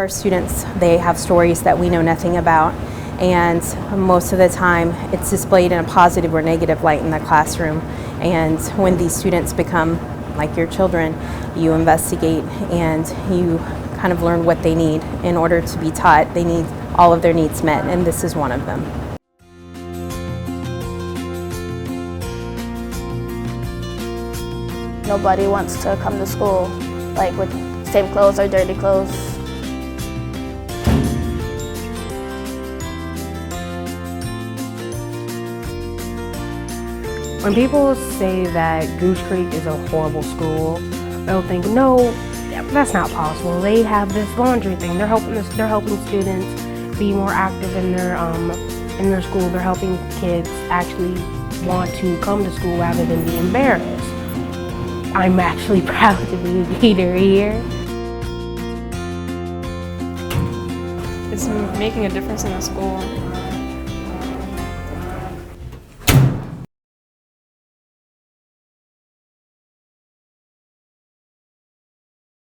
our students, they have stories that we know nothing about, and most of the time it's displayed in a positive or negative light in the classroom. And when these students become like your children, you investigate and you kind of learn what they need. In order to be taught, they need all of their needs met, and this is one of them. Nobody wants to come to school like with same clothes or dirty clothes. When people say that Goose Creek is a horrible school, they'll think, no, that's not possible. They have this laundry thing. They're helping students be more active in their school. They're helping kids actually want to come to school rather than be embarrassed. I'm actually proud to be a leader here. It's making a difference in the school.